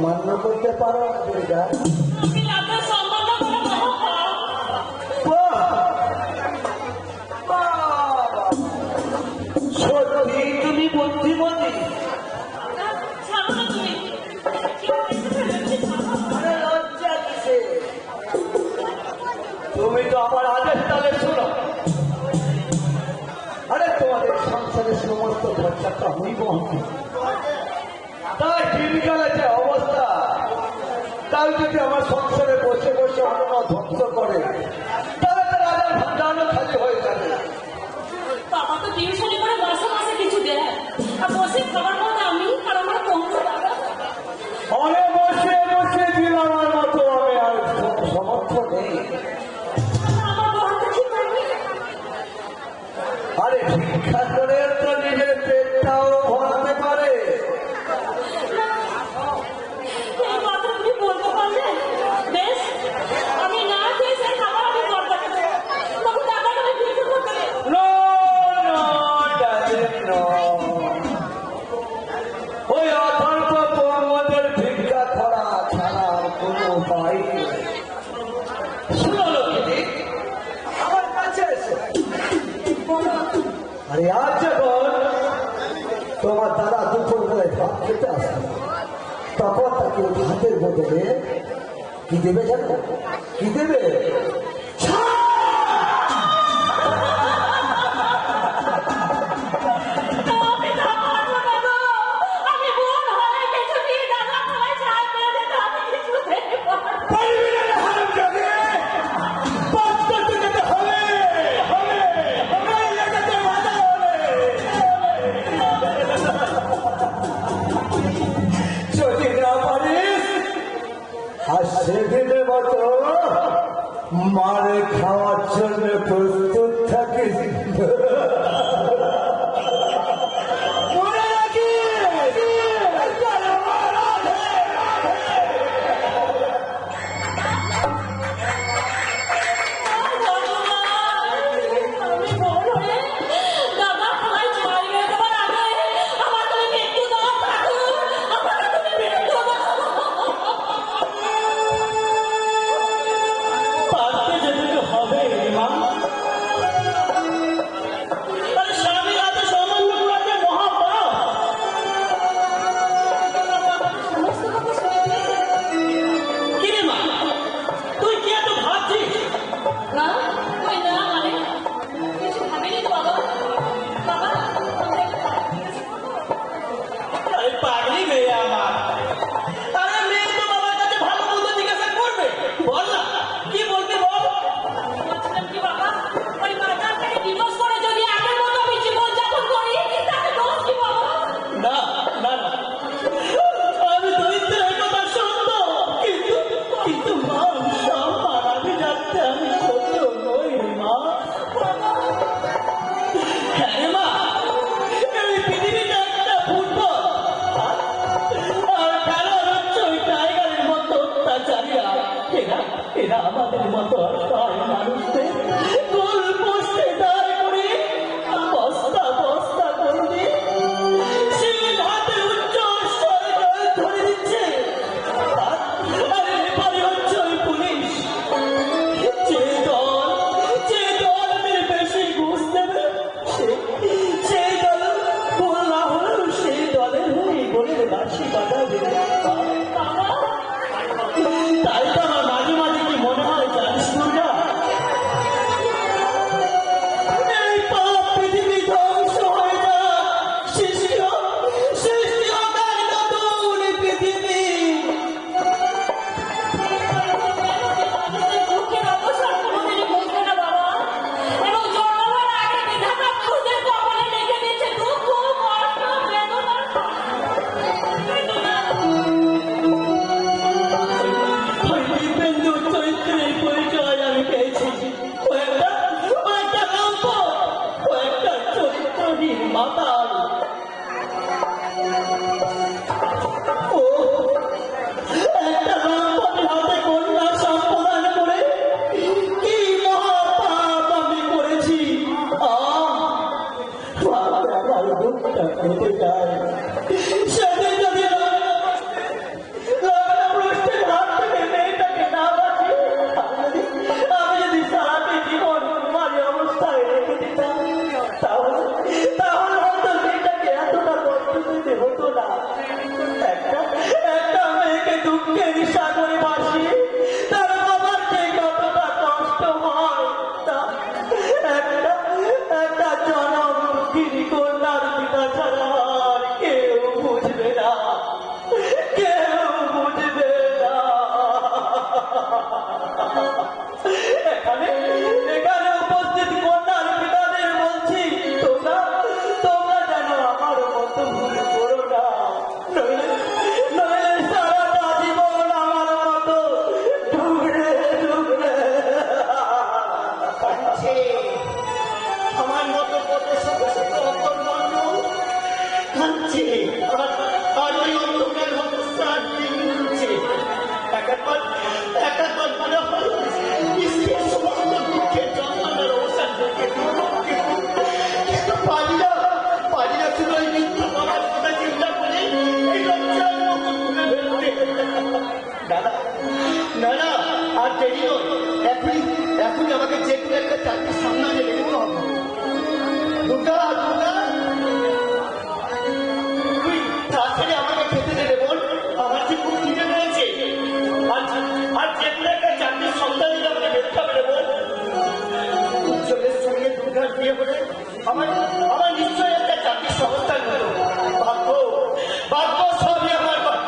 সম্মান করতে পারো না দুর্গা? সত্যি তুমি বুদ্ধিমতী। লজ্জা কিসে? তুমি তো আমার আদেশ তালে শোনো। আরে তোমাদের সংসারের সমস্ত খরচাটা আমি বহন করি। তাই দিনকালে যে অবস্থা, তাই যদি আমার সংসারে বসে বসে অন্য ধ্বংস করে তাহলে তো রাজার ভান্ডারও খালি হয়ে যাবে। বাবা তো টিউশনি করে মাসে মাসে কিছু দেয়, আর বসে খাবার মতো আমি আর আমার বন্ধু দাদা অনেক বসে বসে দিল আমার মতো আমি আর সমর্থ নেই। আমার বন্ধু কি করবে? আরে ভিক্ষা করে তো নিজের পেটটাও ভরাতে পারে। এই কথা তুমি বলতে পারলে বেশ, আমি না খেয়ে সেই খাবার আমি করতে পারবো, তখন দাদা তুমি ভিক্ষা করতে দেবে। No, no, darling, no. ওই অথর্ব প্রমোদের ভিক্ষা করা ছাড়ার কোনো উপায় নেই। শুনো লক্ষ্মী, আমার কাছে এসে আরে আজ যখন তোমার দাদা দুপুর বেলায় ভাত খেতে আসবে, তখন তাকে ভাতের বদলে কি দেবে জানো? কি দেবে? আমি না পারবো না গো, আমি বোন হয়ে কিছু দিয়ে দাদা খাওয়াই ছাড় করে দিতে আমি কিছু দিতে পারবো না। পারবি না হারামজাদে! পাপ করতে যেতে হবে, হবে, হবে, লাগাতে বাধা হবে। যদি না পারিস, আর সেদিনের মতো মারে খাওয়ার জন্য প্রস্তুত থাকিস। মনে রাখিস, আমি বোন হয়ে দাদা খাওয়াই ছাড় করে দেবার আগে আমার তুমি মৃত্যু দাও ঠাকুর, আমাকে তুমি মৃত্যু দাও। পারতে যেতে তো হবে মা। আরে স্বামী রাতে সামান্য করাতে মহাপাপ। সমস্ত কথা শুনে ফেলেছে। কিরে মা, তুই কি এত ভাবছিস? না, ওই না মানে কিছু ভাবিনি তো বাবা। বাবা, আমরা একটু জিজ্ঞাসা করবো? আরে পাগলি মেয়ে আমার। আরে মেয়ে তো বাবার কাছে ভালো মন্দ জিজ্ঞাসা করবে। বল না, কি বলতে বল। বলছিলাম কি বাবা, ওই বাজার থেকে ডিভোর্স করে যদি আগের মতো আমি জীবনযাপন করি তাতে দোষ কি বাবা? না না না, আমি তো ইচ্ছের কথা শুনতো, কিন্তু কিন্তু মা সব মারাবি যাচ্ছে আমি সত্য নই রে মা। হ্যাঁ রে মা, এই পৃথিবীতে একটা ফুটবল আর খেলার হচ্ছে ওই টাইগারের মতো অত্যাচারীরা। এরা এরা আমাদের মতো অসহায় মানুষদের গোল পোস্টে দাঁড় করে বস্তা বস্তা করে দিয়ে সেই হাতে উচ্চ স্বরে ধরে দিচ্ছে। আর এরপরে হচ্ছে ওই পুলিশ, যে দল বেশি ঘুষ দেবে সেই দল ভুল না হলেও সেই দলের হয়ে গোলের বাঁশি বাজাবে। তাই তো আমার মাঝে মাঝে কি মনে হয় জানিস দুর্গা, এই পাপ পৃথিবী ধ্বংস হয়ে যায়, সৃষ্টি হোক তার নতুন পৃথিবী। মানুষের দুঃখের অবসর কোনোদিনই বুঝবে না বাবা, এবং জন্ম হওয়ার আগে বিধাতা পুরুষদের কপালে লিখে দিচ্ছে দুঃখ, কষ্ট, বেদনা। ওই দিব্যেন্দু চরিত্রের পরিচয় আমি পেয়েছি। ও একটা লম্পট, ও একটা চরিত্রহীন মাতাল। ও একটা লম্পটের হাতে কন্যা সম্প্রদান করে কি মহাপাপ আমি করেছি। আমার বুকটা কেটে যায়। সেদিন যদি কাঁদছে, আর ওই অন্ধকার অবস্থার দিন ঘুরছে। একাত্তর মনে হয় স্ত্রীর সমস্ত দুঃখের যন্ত্রণার অবসান করতে, কিন্তু পারি না শুধু ওই মৃত্যু বাবার কথা চিন্তা করে এই লজ্জার মুখ তুলে ফেলতে। না, আর দেরি নয়, এখনই আমাকে যে কোনো একটা চাকরির সামনে রেখে হবে। দুর্গা তুই তাড়াতাড়ি আমাকে খেতে দে বোন, আমার যে খুব খিদে পেয়েছে। আর যে কোনো একটা চাকরির সন্ধান দিলে আমাকে বেরোতে হবে রে বোন। উজ্জ্বলের সঙ্গে দুর্গার বিয়ে করে আমার নিশ্চয়ই একটা চাকরির সংস্থান হলো। ভাগ্য সবই আমার ভাগ্য।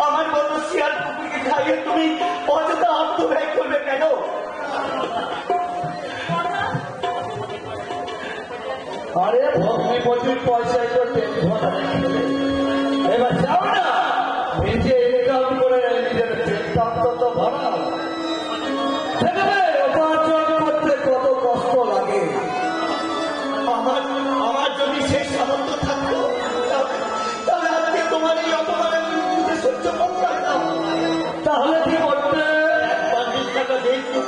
আমার মতো শিয়াল কুকুরকে খাইয়ে তুমি অযথা আত্মব্যয় করবে কেন? আরে ভগ্নিপতির পয়সায় তো এবার যাও না, নিজে ইনকাম করে নিজের চিন্তান্ত তো ভরা। দেখবে উপার্জন করতে কত কষ্ট লাগে। আমার যদি সেই সামর্থ্য থাকতো তাহলে আজকে তোমার এই অপমানের বিরুদ্ধে সহ্য করতাম না। তাহলে কি করতে? একবার টাকা দেখতো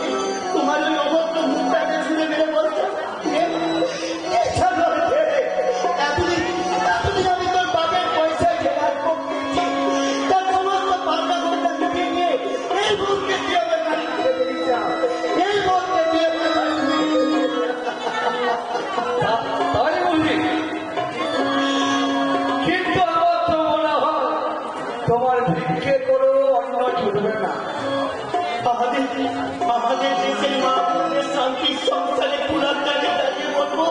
তোমার ওই অভদ্র মুখটাকে ছুঁড়ে মেরে বলতাম, এতদিন আমি তোর বাপের পয়সায় জেলার করতেছি, তার সমস্ত পাল্টা ঘন্টা ঢুকে নিয়ে এই মুখকে দিয়ে আমার বাড়ি করে বেরিয়েছিলাম, এই মুখকে দিয়ে আমার বাড়ি করে তাই বুঝি? কিন্তু আমার তো মনে হয় তোমার ভিক্ষে করেও অন্য ছুটবে না। আমাদের দেশের মা বোনদের শান্তির সংসারে পুরান দাঁড়িয়ে বলবো